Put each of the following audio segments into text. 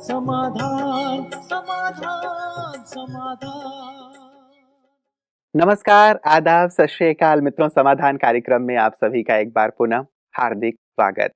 समाधान समाधान समाधान। नमस्कार, आदाब, सत श्री अकाल मित्रों। समाधान कार्यक्रम में आप सभी का एक बार पुनः हार्दिक स्वागत।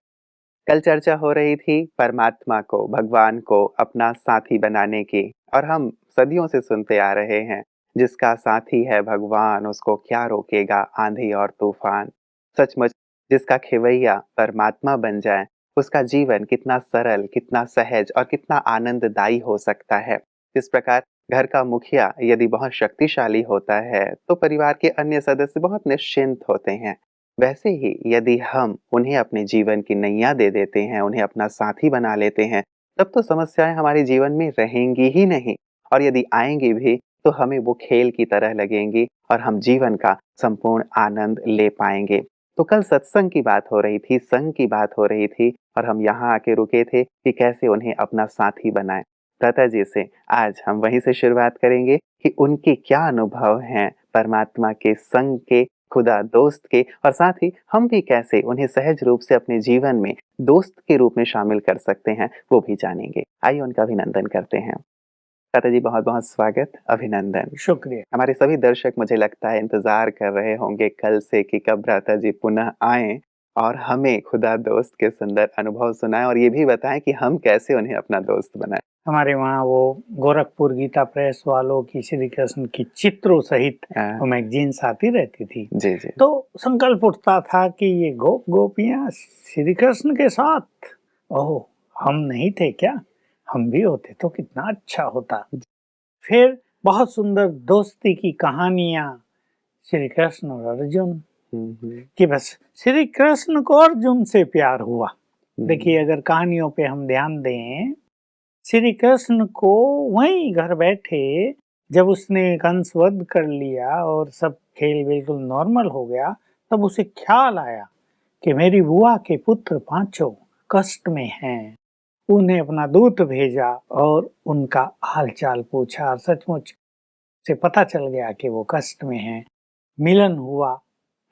कल चर्चा हो रही थी परमात्मा को, भगवान को अपना साथी बनाने की, और हम सदियों से सुनते आ रहे हैं, जिसका साथी है भगवान उसको क्या रोकेगा आंधी और तूफान। सचमुच जिसका खेवैया परमात्मा बन जाए, उसका जीवन कितना सरल, कितना सहज और कितना आनंददायी हो सकता है। जिस प्रकार घर का मुखिया यदि बहुत शक्तिशाली होता है, तो परिवार के अन्य सदस्य बहुत निश्चिंत होते हैं। वैसे ही यदि हम उन्हें अपने जीवन की नैया दे देते हैं, उन्हें अपना साथी बना लेते हैं, तब तो समस्याएं हमारे जीवन में रहेंगी ही नहीं, और यदि आएंगी भी तो हमें वो खेल की तरह लगेंगी और हम जीवन का संपूर्ण आनंद ले पाएंगे। तो कल सत्संग की बात हो रही थी, संग की बात हो रही थी, और हम यहाँ आके रुके थे कि कैसे उन्हें अपना साथी बनाएं। लता जी से आज हम वहीं से शुरुआत करेंगे कि उनके क्या अनुभव हैं परमात्मा के संग के, खुदा दोस्त के, और साथ ही हम भी कैसे उन्हें सहज रूप से अपने जीवन में दोस्त के रूप में शामिल कर सकते हैं, वो भी जानेंगे। आइए उनका अभिनंदन करते हैं। लता जी, बहुत बहुत स्वागत, अभिनंदन। शुक्रिया। हमारे सभी दर्शक मुझे लगता है इंतजार कर रहे होंगे कल से कि कब लता जी पुनः आए और हमें खुदा दोस्त के सुंदर अनुभव सुनाएं, और ये भी बताएं कि हम कैसे उन्हें अपना दोस्त बनाएं। हमारे वहाँ वो गोरखपुर गीता प्रेस वालों की श्री कृष्ण की चित्रों सहित वो मैगजीन्स आती रहती थी। जी जी। तो संकल्प उठता था कि ये गोप गोपियाँ श्री कृष्ण के साथ, ओह हम नहीं थे क्या, हम भी होते तो कितना अच्छा होता। फिर बहुत सुंदर दोस्ती की कहानियां श्री कृष्ण और अर्जुन कि बस श्री कृष्ण को अर्जुन से प्यार हुआ। देखिए, अगर कहानियों पे हम ध्यान दें, श्री कृष्ण को वहीं घर बैठे जब उसने कंस वध कर लिया और सब खेल बिल्कुल नॉर्मल हो गया, तब उसे ख्याल आया कि मेरी बुआ के पुत्र पांचों कष्ट में हैं। उन्हें अपना दूत भेजा और उनका हालचाल पूछा, और सचमुच से पता चल गया कि वो कष्ट में हैं। मिलन हुआ,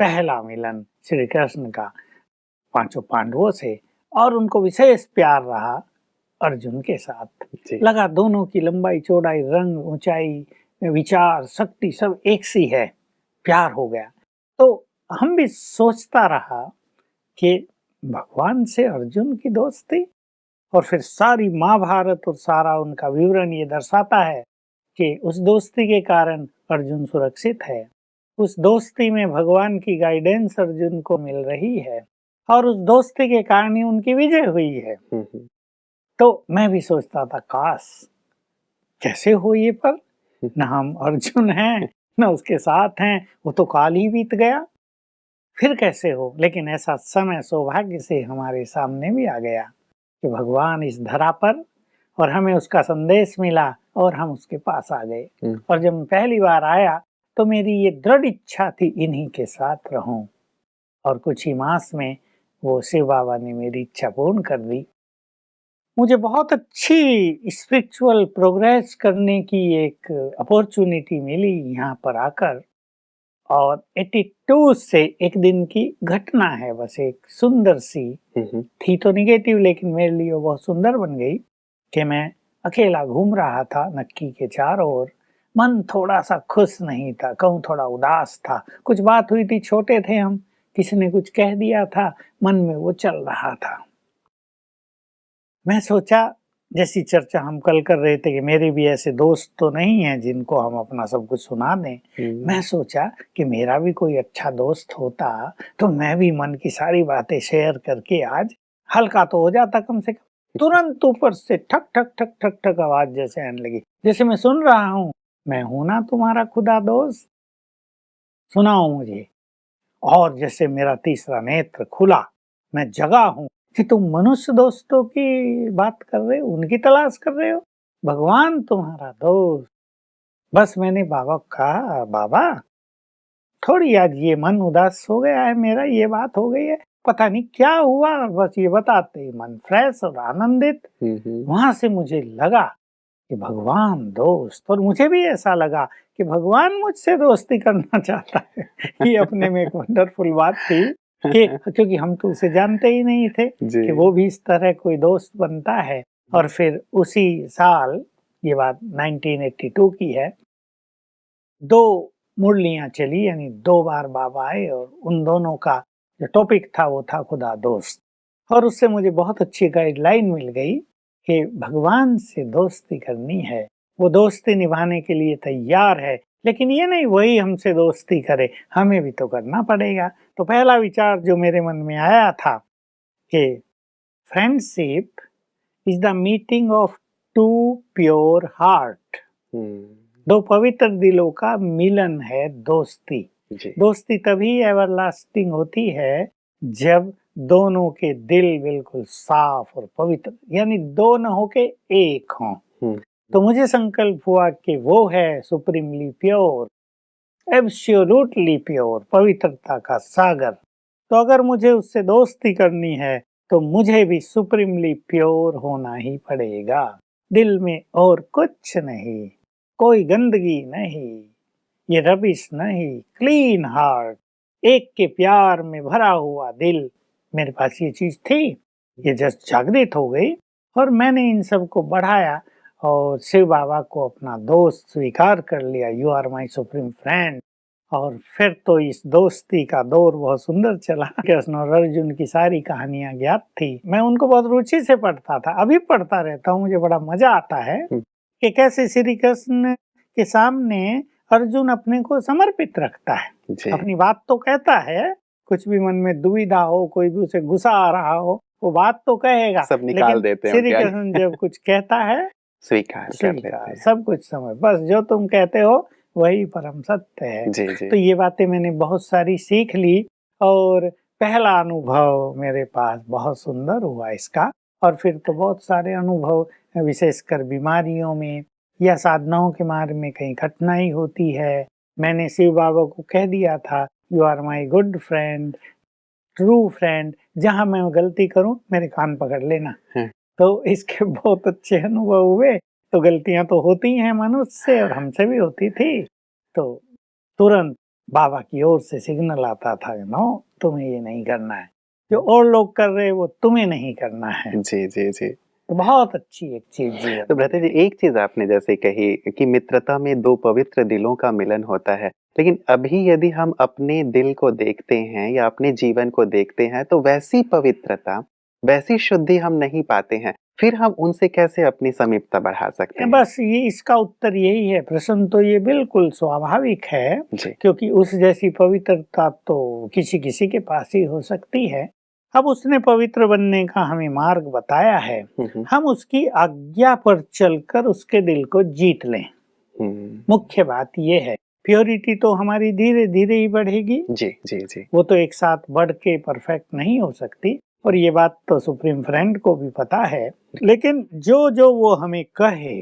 पहला मिलन श्री कृष्ण का पांचों पांडवों से, और उनको विशेष प्यार रहा अर्जुन के साथ। लगा दोनों की लंबाई, चौड़ाई, रंग, ऊंचाई, विचार, शक्ति सब एक सी है, प्यार हो गया। तो हम भी सोचता रहा कि भगवान से अर्जुन की दोस्ती, और फिर सारी महाभारत और सारा उनका विवरण ये दर्शाता है कि उस दोस्ती के कारण अर्जुन सुरक्षित है। उस दोस्ती में भगवान की गाइडेंस अर्जुन को मिल रही है, और उस दोस्ती के कारण ही उनकी विजय हुई है। तो मैं भी सोचता था, काश कैसे हो ये, पर न हम अर्जुन हैं न उसके साथ हैं, वो तो काल ही बीत गया, फिर कैसे हो। लेकिन ऐसा समय सौभाग्य से हमारे सामने भी आ गया कि भगवान इस धरा पर, और हमें उसका संदेश मिला और हम उसके पास आ गए। और जब मैं पहली बार आया तो मेरी ये दृढ़ इच्छा थी इन्हीं के साथ रहूं, और कुछ ही मास में वो शिव बाबा ने मेरी इच्छा पूर्ण कर दी। मुझे बहुत अच्छी स्पिरिचुअल प्रोग्रेस करने की एक अपॉर्चुनिटी मिली यहाँ पर आकर, और 82 से एक दिन की घटना है, बस एक सुंदर सी थी तो निगेटिव, लेकिन मेरे लिए वो बहुत सुंदर बन गई कि मैं अकेला घूम रहा था नक्की के चारों ओर। मन थोड़ा सा खुश नहीं था, कहूँ थोड़ा उदास था। कुछ बात हुई थी, छोटे थे हम, किसी ने कुछ कह दिया था, मन में वो चल रहा था। मैं सोचा, जैसी चर्चा हम कल कर रहे थे कि मेरे भी ऐसे दोस्त तो नहीं हैं जिनको हम अपना सब कुछ सुना दें। मैं सोचा कि मेरा भी कोई अच्छा दोस्त होता तो मैं भी मन की सारी बातें शेयर करके आज हल्का तो हो जाता कम से कम। तुरंत ऊपर से ठक ठक ठक ठक ठक आवाज जैसे आने लगी, जैसे मैं सुन रहा हूँ, मैं हूं ना तुम्हारा खुदा दोस्त, सुनाओ मुझे। और जैसे मेरा तीसरा नेत्र खुला, मैं जगा हूँ कि तुम मनुष्य दोस्तों की बात कर रहे हो, उनकी तलाश कर रहे हो, भगवान तुम्हारा दोस्त। बस मैंने बाबा को कहा, बाबा थोड़ी आज ये मन उदास हो गया है मेरा, ये बात हो गई है, पता नहीं क्या हुआ, बस ये बताते ही मन फ्रेश और आनंदित। वहां से मुझे लगा कि भगवान दोस्त, और मुझे भी ऐसा लगा कि भगवान मुझसे दोस्ती करना चाहता है। ये अपने में एक वंडरफुल बात थी कि क्योंकि हम तो उसे जानते ही नहीं थे कि वो भी इस तरह कोई दोस्त बनता है। और फिर उसी साल, ये बात 1982 की है, 2 मुरलियाँ चली, यानी 2 बार बाबा आए और उन दोनों का जो टॉपिक था वो था खुदा दोस्त। और उससे मुझे बहुत अच्छी गाइडलाइन मिल गई कि भगवान से दोस्ती करनी है, वो दोस्ती निभाने के लिए तैयार है, लेकिन ये नहीं वही हमसे दोस्ती करे, हमें भी तो करना पड़ेगा। तो पहला विचार जो मेरे मन में आया था कि friendship is the meeting of 2 pure heart, 2 पवित्र दिलों का मिलन है दोस्ती। दोस्ती तभी एवरलास्टिंग होती है जब दोनों के दिल बिल्कुल साफ और पवित्र, यानी दो न हो के एक हों। तो मुझे संकल्प हुआ कि वो है सुप्रीमली प्योर, एब्सोल्युटली प्योर, पवित्रता का सागर। तो अगर मुझे उससे दोस्ती करनी है तो मुझे भी सुप्रीमली प्योर होना ही पड़ेगा। दिल में और कुछ नहीं, कोई गंदगी नहीं, ये रबिश नहीं, क्लीन हार्ट, एक के प्यार में भरा हुआ दिल। मेरे पास ये चीज थी, ये जस्ट जागृत हो गई और मैंने इन सब को बढ़ाया और शिव बाबा को अपना दोस्त स्वीकार कर लिया। You are my supreme friend. और फिर तो इस दोस्ती का दौर बहुत सुंदर चला। कृष्ण और अर्जुन की सारी कहानियां ज्ञात थी, मैं उनको बहुत रुचि से पढ़ता था, अभी पढ़ता रहता हूँ, मुझे बड़ा मजा आता है कि कैसे श्री कृष्ण के सामने अर्जुन अपने को समर्पित रखता है, अपनी बात तो कहता है, कुछ भी मन में दुविधा हो, कोई भी उसे गुस्सा आ रहा हो, वो बात तो कहेगा, सब निकाल देते हैं। श्री कृष्ण जब कुछ कहता है स्वीकार कर लेते हैं। सब कुछ समझ, बस जो तुम कहते हो वही परम सत्य है। जी। तो ये बातें मैंने बहुत सारी सीख ली और पहला अनुभव मेरे पास बहुत सुंदर हुआ इसका। और फिर तो बहुत सारे अनुभव, विशेषकर बीमारियों में या साधनाओं के मार्ग में कहीं कठिनाई होती है, मैंने शिव बाबा को कह दिया था, you are my good friend, true friend, जहां मैं गलती करूं मेरे कान पकड़ लेना। तो इसके बहुत अच्छे अनुभव हुए। तो गलतियां तो होती हैं मनुष्य से और हमसे भी होती थी, तो तुरंत बाबा की ओर से सिग्नल आता था, नो तुम्हें ये नहीं करना है, जो और लोग कर रहे हैं वो तुम्हें नहीं करना है। जी। तो बहुत अच्छी एक चीज है। तो भ्राता जी, एक चीज आपने जैसे कही कि मित्रता में 2 पवित्र दिलों का मिलन होता है, लेकिन अभी यदि हम अपने दिल को देखते हैं या अपने जीवन को देखते हैं तो वैसी पवित्रता, वैसी शुद्धि हम नहीं पाते हैं, फिर हम उनसे कैसे अपनी समीपता बढ़ा सकते हैं? बस ये इसका उत्तर यही है। प्रश्न तो ये बिल्कुल स्वाभाविक है, क्योंकि उस जैसी पवित्रता तो किसी किसी के पास ही हो सकती है। अब उसने पवित्र बनने का हमें मार्ग बताया है, हम उसकी आज्ञा पर चलकर उसके दिल को जीत लें। मुख्य बात ये है, प्योरिटी तो हमारी धीरे धीरे ही बढ़ेगी। जी। वो तो एक साथ बढ़ के परफेक्ट नहीं हो सकती, और ये बात तो सुप्रीम फ्रेंड को भी पता है। लेकिन जो वो हमें कहे,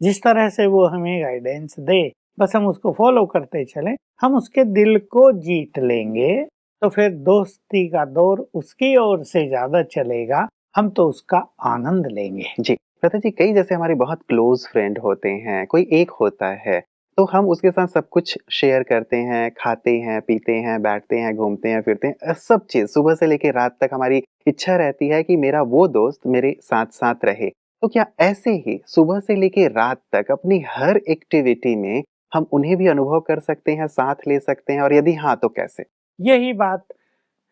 जिस तरह से वो हमें गाइडेंस दे, बस हम उसको फॉलो करते चलें, हम उसके दिल को जीत लेंगे। तो फिर दोस्ती का दौर उसकी ओर से ज्यादा चलेगा, हम तो उसका आनंद लेंगे। जी भ्राता जी, कई जैसे हमारे बहुत क्लोज फ्रेंड होते हैं, कोई एक होता है तो हम उसके साथ सब कुछ शेयर करते हैं, खाते हैं, पीते हैं, बैठते हैं, घूमते हैं, फिरते हैं, सब चीज सुबह से लेकर रात तक हमारी इच्छा रहती है कि मेरा वो दोस्त मेरे साथ साथ रहे। तो क्या ऐसे ही सुबह से लेकर रात तक अपनी हर एक्टिविटी में हम उन्हें भी अनुभव कर सकते हैं, साथ ले सकते हैं, और यदि हाँ तो कैसे? यही बात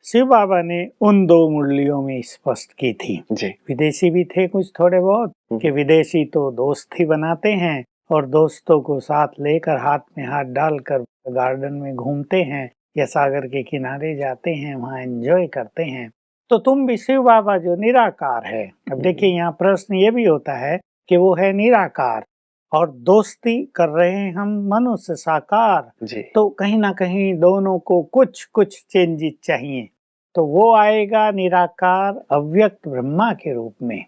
शिव बाबा ने उन 2 मुरलियों में स्पष्ट की थी। विदेशी भी थे कुछ थोड़े बहुत, कि विदेशी तो दोस्त ही बनाते हैं और दोस्तों को साथ लेकर हाथ में हाथ डालकर गार्डन में घूमते हैं या सागर के किनारे जाते हैं, वहाँ एंजॉय करते हैं। तो तुम भी शिव बाबा जो निराकार है, अब देखिए यहाँ प्रश्न ये भी होता है कि वो है निराकार और दोस्ती कर रहे हैं हम मनुष्य साकार, तो कहीं ना कहीं दोनों को कुछ कुछ चेंजेस चाहिए। तो वो आएगा निराकार अव्यक्त ब्रह्मा के रूप में,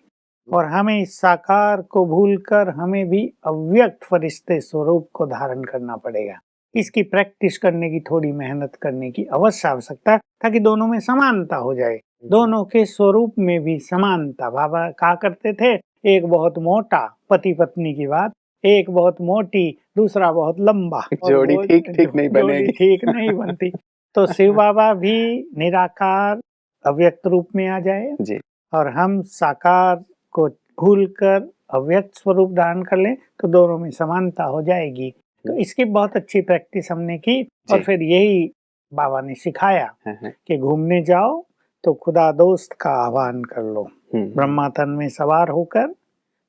और हमें इस साकार को भूलकर हमें भी अव्यक्त फरिश्ते स्वरूप को धारण करना पड़ेगा। इसकी प्रैक्टिस करने की, थोड़ी मेहनत करने की अवश्य आवश्यकता है, ताकि दोनों में समानता हो जाए, दोनों के स्वरूप में भी समानता। बाबा कहा करते थे, एक बहुत मोटा, पति पत्नी की बात, एक बहुत मोटी, दूसरा बहुत लंबा, जोड़ी ठीक नहीं बनेगी, ठीक नहीं बनती। तो शिव बाबा भी निराकार अव्यक्त रूप में आ जाए और हम साकार को भूलकर अव्यक्त स्वरूप धारण कर लें तो दोनों में समानता हो जाएगी। तो इसकी बहुत अच्छी प्रैक्टिस हमने की और जी। फिर यही बाबा ने सिखाया हाँ। कि घूमने जाओ तो खुदा दोस्त का आह्वान कर लो, ब्रह्मा तन में सवार होकर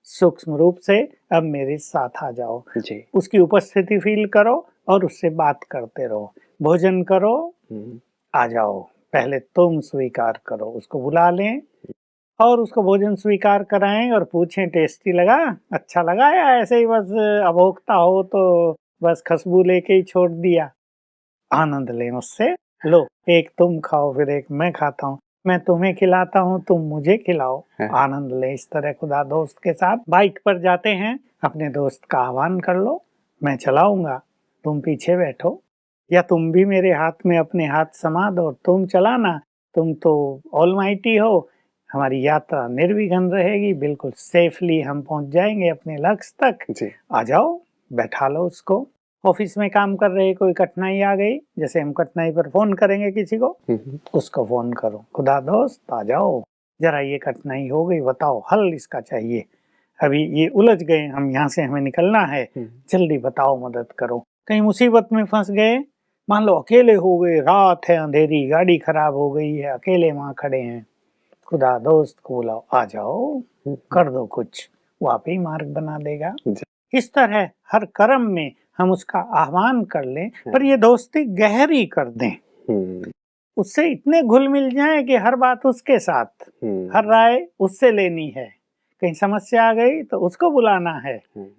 सूक्ष्म रूप से अब मेरे साथ आ जाओ। जी। उसकी उपस्थिति फील करो और उससे बात करते रहो। भोजन करो, आ जाओ, पहले तुम स्वीकार करो, उसको बुला लें और उसको भोजन स्वीकार कराएं और पूछें टेस्टी लगा, अच्छा लगा, या ऐसे ही बस अभोक्ता हो तो बस खुशबू लेके ही छोड़ दिया। आनंद लें उससे। लो, एक तुम खाओ फिर एक मैं खाता हूँ, मैं तुम्हें खिलाता हूँ तुम मुझे खिलाओ। आनंद ले इस तरह खुदा दोस्त के साथ। बाइक पर जाते हैं, अपने दोस्त का आह्वान कर लो, मैं चलाऊंगा, तुम पीछे बैठो, या तुम भी मेरे हाथ में अपने हाथ समा दो और तुम चलाना, तुम तो ऑलमाइटी हो। हमारी यात्रा निर्विघ्न रहेगी, बिल्कुल सेफली हम पहुंच जाएंगे अपने लक्ष्य तक। आ जाओ, बैठा लो उसको। ऑफिस में काम कर रहे कोई कठिनाई आ गई, जैसे हम कठिनाई पर फोन करेंगे किसी को, उसको फोन करो, खुदा दोस्त आ जाओ, जरा ये कठिनाई हो गई, बताओ हल इसका चाहिए, अभी ये उलझ गए हम, यहाँ से हमें निकलना है, जल्दी बताओ, मदद करो। कहीं मुसीबत में फंस गए, मान लो अकेले हो गए, रात है, अंधेरी, गाड़ी खराब हो गई है, अकेले वहां खड़े हैं, खुदा दोस्त को बुलाओ, आ जाओ, कर दो कुछ, वो आप ही मार्ग बना देगा। इस तरह हर कर्म में हम उसका आह्वान कर लें, पर ये दोस्ती गहरी कर दें, उससे इतने घुल मिल जाए कि हर बात उसके साथ, हर राय उससे लेनी है, कहीं समस्या आ गई तो उसको बुलाना है।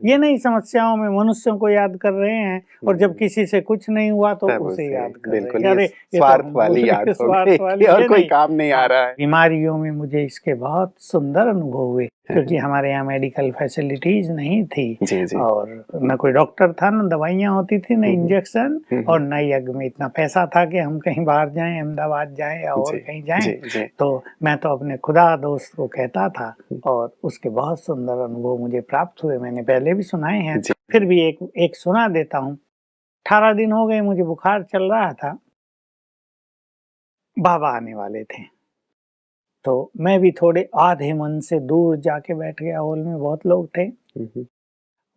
ये नहीं समस्याओं में मनुष्यों को याद कर रहे हैं और जब किसी से कुछ नहीं हुआ तो उसे याद कर रहे हैं। अरे स्वार्थ वाली याद हो गई और कोई काम नहीं आ रहा है। बीमारियों में मुझे इसके बहुत सुंदर अनुभव हुए, क्योंकि हमारे यहाँ मेडिकल फैसिलिटीज नहीं थी और न कोई डॉक्टर था, न दवाइयाँ होती थी, न इंजेक्शन, और न यज्ञ में इतना पैसा था कि हम कहीं बाहर जाएं, अहमदाबाद जाएं या और कहीं जाएं। तो मैं तो अपने खुदा दोस्त को कहता था और उसके बहुत सुंदर अनुभव मुझे प्राप्त हुए। मैंने पहले भी सुनाए हैं, फिर भी एक सुना देता हूँ। 18 दिन हो गए मुझे बुखार चल रहा था, बाबा आने वाले थे, तो मैं भी थोड़े आधे मन से दूर जाके बैठ गया। हॉल में बहुत लोग थे,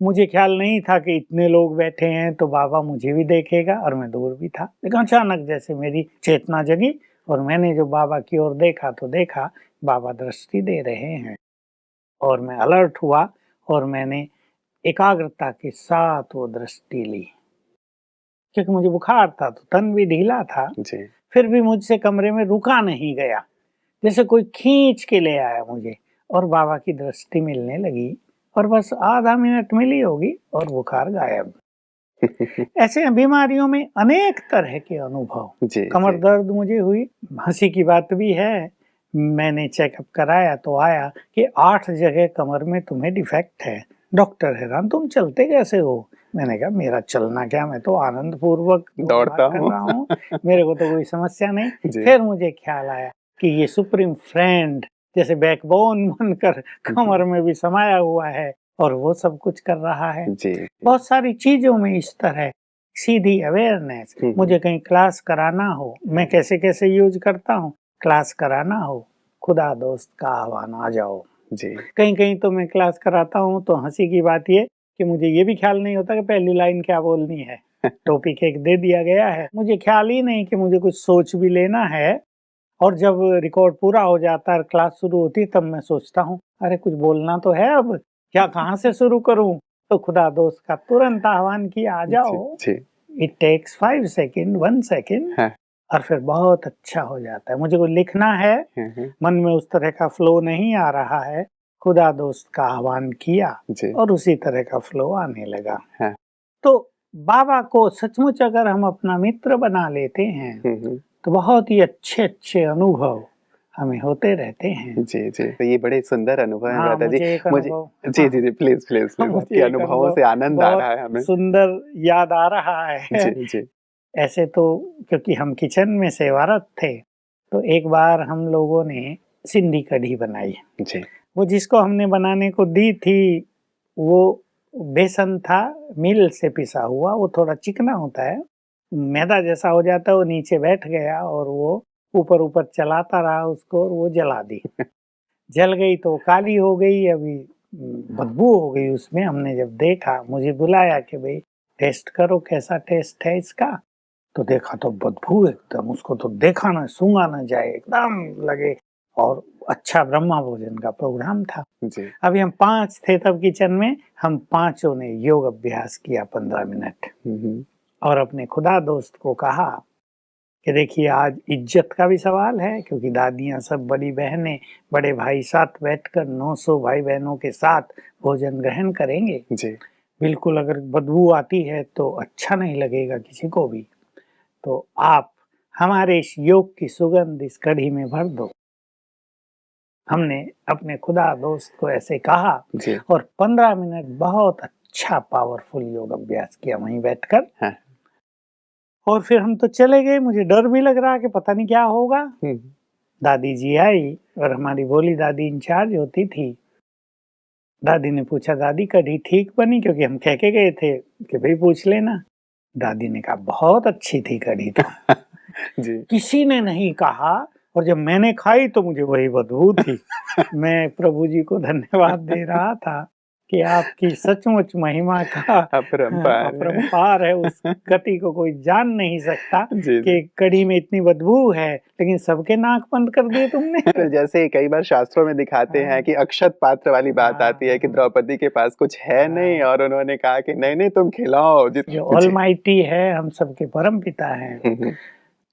मुझे ख्याल नहीं था कि इतने लोग बैठे हैं तो बाबा मुझे भी देखेगा, और मैं दूर भी था। लेकिन अचानक जैसे मेरी चेतना जगी और मैंने जो बाबा की ओर देखा तो देखा बाबा दृष्टि दे रहे हैं, और मैं अलर्ट हुआ और मैंने एकाग्रता के साथ वो दृष्टि ली, क्योंकि मुझे बुखार था तो तन भी ढीला था, फिर भी मुझसे कमरे में रुका नहीं गया, जैसे कोई खींच के ले आया मुझे, और बाबा की दृष्टि मिलने लगी और बस आधा मिनट मिली होगी और बुखार गायब। ऐसे बीमारियों में अनेक तरह के अनुभव। कमर दर्द मुझे हुई, हंसी की बात भी है, मैंने चेकअप कराया तो आया कि 8 जगह कमर में तुम्हें डिफेक्ट है। डॉक्टर हैरान, तुम चलते कैसे हो? मैंने कहा मेरा चलना क्या, मैं तो आनंद पूर्वक दौड़ता कर रहा हूँ, मेरे को तो कोई समस्या नहीं। फिर मुझे ख्याल आया कि ये सुप्रीम फ्रेंड जैसे बैकबोन बनकर कमर में भी समाया हुआ है और वो सब कुछ कर रहा है। बहुत सारी चीजों में इस तरह सीधी अवेयरनेस। मुझे कहीं क्लास कराना हो, मैं कैसे कैसे यूज करता हूँ, क्लास कराना हो, खुदा दोस्त का आह्वान, आ जाओ। कहीं कहीं तो मैं क्लास कराता हूँ तो हंसी की बात ये कि मुझे ये भी ख्याल नहीं होता कि पहली लाइन क्या बोलनी है, टॉपिक एक दे दिया गया है, मुझे ख्याल ही नहीं कि मुझे कुछ सोच भी लेना है, और जब रिकॉर्ड पूरा हो जाता है, क्लास शुरू होती, तब मैं सोचता हूँ अरे कुछ बोलना तो है, अब क्या कहाँ से शुरू करूँ, तो खुदा दोस्त का तुरंत आह्वान किया, आ जाओ। इट टेक्स 5 सेकेंड, 1 सेकेंड, और फिर बहुत अच्छा हो जाता है। मुझे कुछ लिखना है, मन में उस तरह का फ्लो नहीं आ रहा है, खुदा दोस्त का आह्वान किया और उसी तरह का फ्लो आने लगा। तो बाबा को सचमुच अगर हम अपना मित्र बना लेते हैं तो बहुत ही अच्छे अच्छे अनुभव हमें होते रहते हैं। तो ये बड़े सुंदर अनुभव हैं दादा जी। मुझे प्लीज आपके अनुभवों से आनंद आ रहा है, हमें सुंदर याद आ रहा है। ऐसे तो क्योंकि हम किचन में सेवारत थे, तो एक बार हम लोगों ने सिंधी कढ़ी बनाई। वो जिसको हमने बनाने को दी थी, वो बेसन था मिल से पिसा हुआ, वो थोड़ा चिकना होता है, मैदा जैसा हो जाता है, वो नीचे बैठ गया और वो ऊपर ऊपर चलाता रहा उसको और वो जला दी। जल गई तो काली हो गई, अभी बदबू हो गई उसमें। हमने जब देखा, मुझे बुलाया कि भाई टेस्ट करो, कैसा टेस्ट है इसका। तो देखा तो बदबू एकदम, उसको तो देखा ना सूंघा ना जाए, एकदम लगे। और अच्छा ब्रह्मा भोजन का प्रोग्राम था। जी। अभी हम 5 थे तब किचन में, हम पांचों ने योग अभ्यास किया 15 मिनट। और अपने खुदा दोस्त को कहा कि देखिए आज इज्जत का भी सवाल है, क्योंकि दादियां सब, बड़ी बहनें, बड़े भाई साथ बैठकर 900 भाई बहनों के साथ भोजन ग्रहण करेंगे। जी। बिल्कुल अगर बदबू आती है तो अच्छा नहीं लगेगा किसी को भी। तो आप हमारे इस योग की सुगंध इस कढ़ी में भर दो। हमने अपने खुदा दोस्त को ऐसे कहा जी। और 15 मिनट बहुत अच्छा पावरफुल योग अभ्यास किया वहीं बैठकर। हाँ। और फिर हम तो चले गए, मुझे डर भी लग रहा कि पता नहीं क्या होगा। दादी जी आई और हमारी भोली दादी इंचार्ज होती थी। दादी ने पूछा, दादी कढ़ी ठीक बनी? क्योंकि हम कह के गए थे कि भाई पूछ लेना। दादी ने कहा बहुत अच्छी थी कढ़ी तो। जी। किसी ने नहीं कहा, और जब मैंने खाई तो मुझे वही बदबू थी। मैं प्रभु जी को धन्यवाद दे रहा था कि आपकी सचमुच महिमा का अपरंपार है। अपरंपार है, उस गति को कोई जान नहीं सकता जी, जी। कि कढ़ी में इतनी बदबू है, लेकिन सबके नाक बंद कर दिए तुमने। तो जैसे कई बार शास्त्रों में दिखाते हैं कि अक्षत पात्र वाली बात आती है कि द्रौपदी के पास कुछ है नहीं और उन्होंने कहा कि नहीं नहीं तुम खिलाओ जो जी। ऑलमाइटी है, हम सबके परम पिता हैं,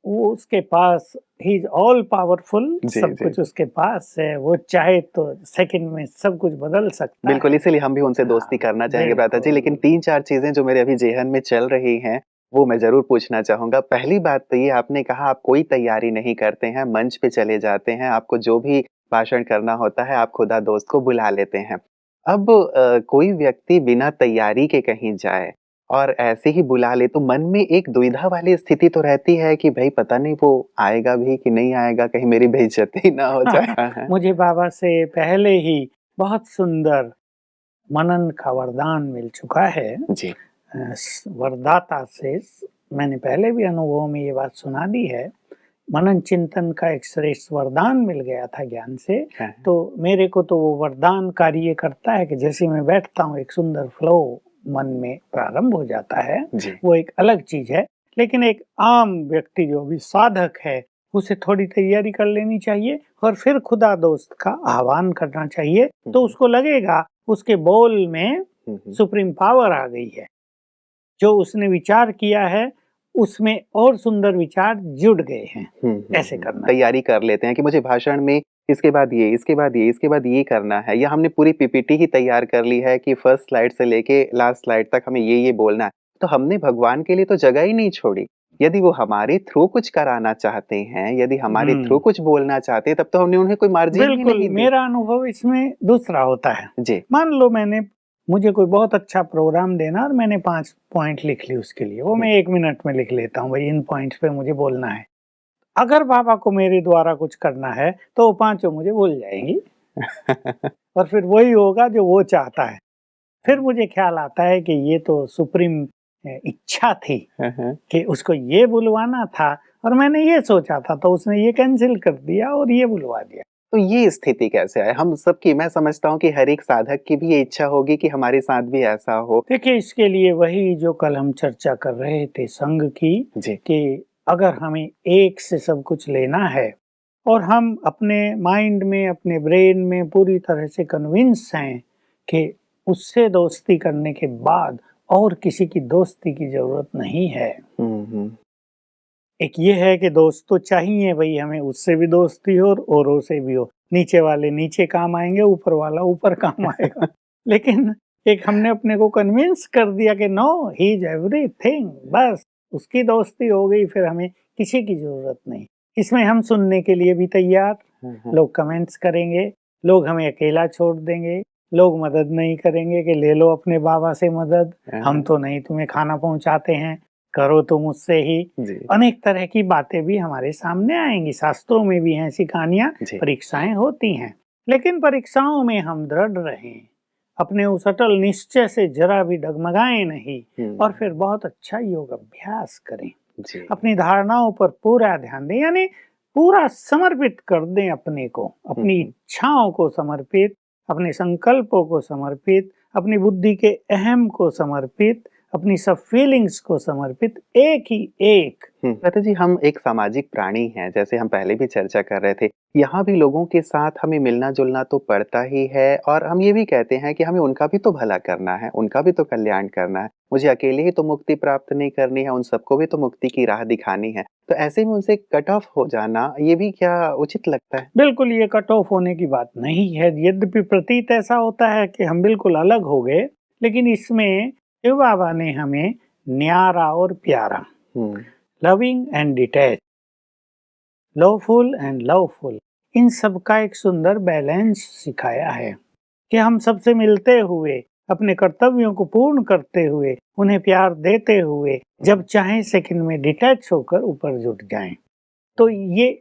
वो उसके पास, ही इज ऑल पावरफुल, जी, सब जी। कुछ उसके पास है। वो चाहे तो सेकंड में सब कुछ बदल सकता बिल्कुल, है। इसीलिए हम भी उनसे दोस्ती करना चाहेंगे भ्राता जी। लेकिन 3-4 चीज़ें जो मेरे अभी ज़ेहन में चल रही हैं, वो मैं ज़रूर पूछना चाहूँगा। पहली बात तो ये, आपने कहा आप कोई तैयारी नहीं करते हैं, मंच पे चले जाते हैं, आपको जो भी भाषण करना होता है, आप खुदा दोस्त को बुला लेते हैं। अब कोई व्यक्ति बिना तैयारी के कहीं जाए और ऐसे ही बुला ले, तो मन में एक दुविधा वाली स्थिति तो रहती है कि भई पता नहीं वो आएगा भी कि नहीं आएगा, कहीं मेरी बेइज्जती ना हो जाए। हाँ, हाँ। मुझे बाबा से पहले ही बहुत सुंदर मनन का वरदान मिल चुका है। जी। वरदाता से मैंने पहले भी अनुभवों में ये बात सुना दी है। मनन चिंतन का एक श्रेष्ठ वरदान मिल गया था ज्ञान से। हाँ। तो मेरे को तो वो वरदान कार्य करता है कि जैसे मैं बैठता हूँ, एक सुंदर फ्लो मन में प्रारंभ हो जाता है। जी। वो एक अलग चीज है। लेकिन एक आम व्यक्ति जो भी साधक है, उसे थोड़ी तैयारी कर लेनी चाहिए और फिर खुदा दोस्त का आह्वान करना चाहिए। तो उसको लगेगा उसके बोल में सुप्रीम पावर आ गई है। जो उसने विचार किया है उसमें और सुंदर विचार जुड़ गए हैं। ऐसे करना तैयारी कर लेते हैं कि मुझे भाषण में इसके बाद ये, इसके बाद ये, इसके बाद ये करना है, या हमने पूरी पीपीटी ही तैयार कर ली है कि फर्स्ट स्लाइड से लेके लास्ट स्लाइड तक हमें ये बोलना है। तो हमने भगवान के लिए तो जगह ही नहीं छोड़ी। यदि वो हमारे थ्रू कुछ कराना चाहते हैं, यदि हमारे थ्रू कुछ बोलना चाहते हैं, तब तो हमने उन्हें कोई मार्जिन ही बिल्कुल नहीं दी। मेरा अनुभव इसमें दूसरा होता है। जी। मान लो मुझे कोई बहुत अच्छा प्रोग्राम देना और मैंने 5 पॉइंट लिख ली उसके लिए, वो मैं 1 मिनट में लिख लेता हूँ, भाई इन पॉइंट्स पे मुझे बोलना है। अगर बाबा को मेरे द्वारा कुछ करना है तो वो पांचों मुझे बोल जाएंगी और फिर वही होगा जो वो चाहता है। फिर मुझे ख्याल आता है कि ये तो सुप्रीम इच्छा थी कि उसको ये बुलवाना था और मैंने ये सोचा था, तो उसने ये कैंसिल कर दिया और ये बुलवा दिया। तो ये स्थिति कैसे है? हम सबकी, मैं समझता हूँ कि हर एक साधक की भी ये इच्छा होगी कि हमारे साथ भी ऐसा हो। देखिए, इसके लिए वही जो कल हम चर्चा कर रहे थे संघ की, जी। कि अगर हमें एक से सब कुछ लेना है और हम अपने माइंड में, अपने ब्रेन में पूरी तरह से कन्विंस हैं कि उससे दोस्ती करने के बाद और किसी की दोस्ती की जरूरत नहीं है। एक ये है कि दोस्त तो चाहिए भाई, हमें उससे भी दोस्ती हो और औरों से भी हो। नीचे वाले नीचे काम आएंगे, ऊपर वाला ऊपर काम आएगा। लेकिन एक हमने अपने को कन्विंस कर दिया कि नो, ही इज एवरीथिंग, बस उसकी दोस्ती हो गई, फिर हमें किसी की जरूरत नहीं। इसमें हम सुनने के लिए भी तैयार, लोग कमेंट्स करेंगे, लोग हमें अकेला छोड़ देंगे, लोग मदद नहीं करेंगे कि ले लो अपने बाबा से मदद, हम तो नहीं तुम्हें खाना पहुंचाते हैं, करो तुम मुझसे ही। अनेक तरह की बातें भी हमारे सामने आएंगी। शास्त्रों में भी हैं ऐसी कहानियां। परीक्षाएं होती हैं, लेकिन परीक्षाओं में हम दृढ़ रहें, अपने उस अटल निश्चय से जरा भी डगमगाएं नहीं और फिर बहुत अच्छा योग अभ्यास करें। अपनी धारणाओं पर पूरा ध्यान दें, यानी पूरा समर्पित कर दें अपने को, अपनी इच्छाओं को समर्पित, अपने संकल्पों को समर्पित, अपनी बुद्धि के अहम को समर्पित, अपनी सब फीलिंग्स को समर्पित, एक ही एक। लता जी, हम एक सामाजिक प्राणी हैं, जैसे हम पहले भी चर्चा कर रहे थे। यहाँ भी लोगों के साथ हमें मिलना-जुलना तो पड़ता ही है और हम ये भी कहते हैं कि हमें उनका भी तो भला करना है, उनका भी तो कल्याण करना है। मुझे अकेले ही तो मुक्ति प्राप्त नहीं करनी है, उन सबको भी तो मुक्ति की राह दिखानी है। तो ऐसे में उनसे कट ऑफ हो जाना, ये भी क्या उचित लगता है? बिल्कुल ये कट ऑफ होने की बात नहीं है। यद्यपि प्रतीत ऐसा होता है कि हम बिल्कुल अलग हो गए, लेकिन इसमें शिव बाबा ने हमें न्यारा और प्यारा, loving and detach, loveful and loveful, इन सब का एक सुंदर बैलेंस सिखाया है कि हम सबसे मिलते हुए, अपने कर्तव्यों को पूर्ण करते हुए, उन्हें प्यार देते हुए, जब चाहें सेकंड में डिटैच होकर ऊपर जुट जाएं। तो ये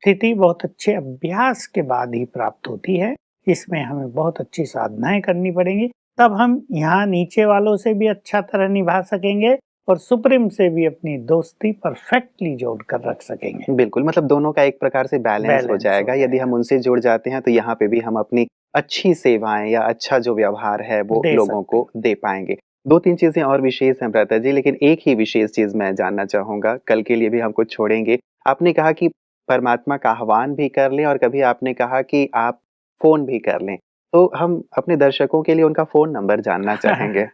स्थिति बहुत अच्छे अभ्यास के बाद ही प्राप्त होती है। इसमें हमें बहुत अच्छी साधनाएं करनी पड़ेंगी, तब हम यहाँ नीचे वालों से भी अच्छा तरह निभा सकेंगे और सुप्रीम से भी अपनी दोस्ती परफेक्टली जोड़ कर रख सकेंगे। बिल्कुल, मतलब दोनों का एक प्रकार से बैलेंस हो जाएगा। यदि हम उनसे जुड़ जाते हैं तो यहाँ पे भी हम अपनी अच्छी सेवाएँ या अच्छा जो व्यवहार है वो लोगों को दे पाएँगे। 2-3 चीज़ें और विशेष हैं भ्राता जी, लेकिन एक ही विशेष चीज़ मैं जानना चाहूँगा, कल के लिए भी हम कुछ छोड़ेंगे। आपने कहा कि परमात्मा का आह्वान भी कर लें और कभी आपने कहा कि आप फ़ोन भी कर लें। तो हम अपने दर्शकों के लिए उनका फ़ोन नंबर जानना चाहेंगे।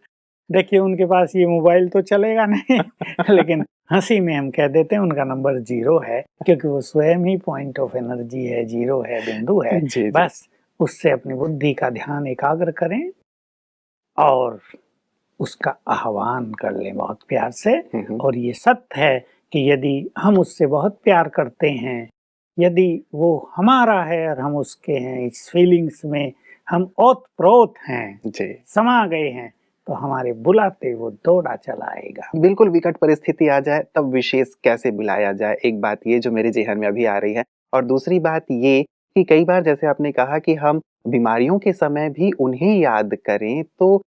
देखिए, उनके पास ये मोबाइल तो चलेगा नहीं लेकिन हँसी में हम कह देते हैं उनका नंबर 0 है, क्योंकि वो स्वयं ही पॉइंट ऑफ एनर्जी है, 0 है, बिंदु है। जी। बस उससे अपनी बुद्धि का ध्यान एकाग्र करें और उसका आह्वान कर लें बहुत प्यार से। और ये सत्य है कि यदि हम उससे बहुत प्यार करते हैं, यदि वो हमारा है और हम उसके हैं, इस फीलिंग्स में हम ओत-प्रोत हैं, समा गए हैं, तो हमारे बुलाते वो दौड़ा चला आएगा। बिल्कुल विकट परिस्थिति आ जाए तब विशेष कैसे बुलाया जाए, एक बात ये जो मेरे ज़हन में अभी आ रही है। और दूसरी बात ये कि कई बार जैसे आपने कहा कि हम बीमारियों के समय भी उन्हें याद करें, तो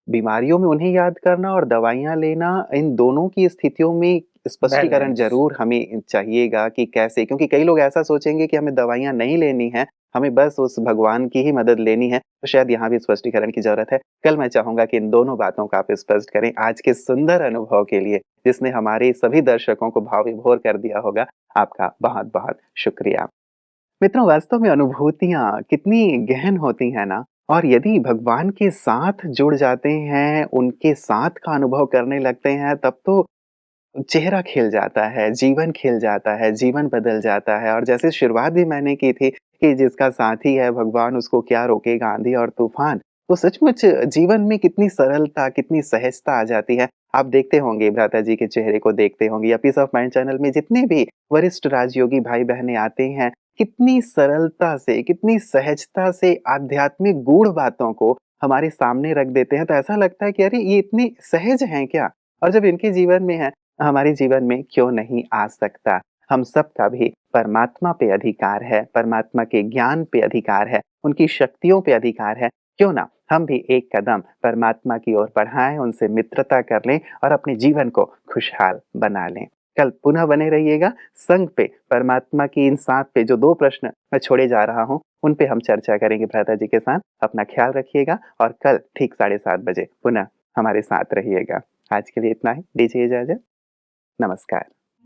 बीमारियों में उन्हें याद करना और दवाइयाँ लेना, इन दोनों की स्थितियों में स्पष्टीकरण ज़रूर हमें चाहिएगा कि कैसे? क्योंकि कई लोग ऐसा सोचेंगे कि हमें दवाइयाँ नहीं लेनी है, हमें बस उस भगवान की ही मदद लेनी है, तो शायद यहाँ भी स्पष्टीकरण की ज़रूरत है। कल मैं चाहूँगा कि इन दोनों बातों को आप स्पष्ट करें। आज के सुंदर अनुभव के लिए, जिसने हमारे सभी दर्शकों को भाव विभोर कर दिया होगा, आपका बहुत-बहुत शुक्रिया। मित्रों, वास्तव में अनुभूतियाँ कितनी गहन होती हैं ना, और यदि भगवान के साथ जुड़ जाते हैं, उनके साथ का अनुभव करने लगते हैं, तब तो चेहरा खिल जाता है, जीवन खिल जाता है, जीवन बदल जाता है। और जैसे शुरुआत भी मैंने की थी कि जिसका साथी है भगवान, उसको क्या रोकेगा आंधी और तूफान। तो सचमुच जीवन में कितनी सरलता, कितनी सहजता आ जाती है। आप देखते होंगे, भ्राता जी के चेहरे को देखते होंगे या पीस ऑफ माइंड चैनल में जितने भी वरिष्ठ राजयोगी भाई-बहनें आते हैं, कितनी सरलता से, कितनी सहजता से आध्यात्मिक गूढ़ बातों को हमारे सामने रख देते हैं, तो ऐसा लगता है कि अरे ये इतनी सहज हैं क्या? और जब इनके जीवन में है, हमारे जीवन में क्यों नहीं आ सकता? हम सबका भी परमात्मा पे अधिकार है, परमात्मा के ज्ञान पे अधिकार है, उनकी शक्तियों पे अधिकार है। क्यों ना हम भी एक कदम परमात्मा की ओर बढ़ाएँ, उनसे मित्रता कर लें और अपने जीवन को खुशहाल बना लें। कल पुनः बने रहिएगा संग पे, परमात्मा की इन 7 पे जो 2 प्रश्न मैं छोड़े जा रहा हूँ, उन पे हम चर्चा करेंगे भ्राता जी के साथ। अपना ख्याल रखिएगा और कल ठीक 7:30 बजे पुनः हमारे साथ रहिएगा। आज के लिए इतना ही, दीजिए इजाज़त। नमस्कार।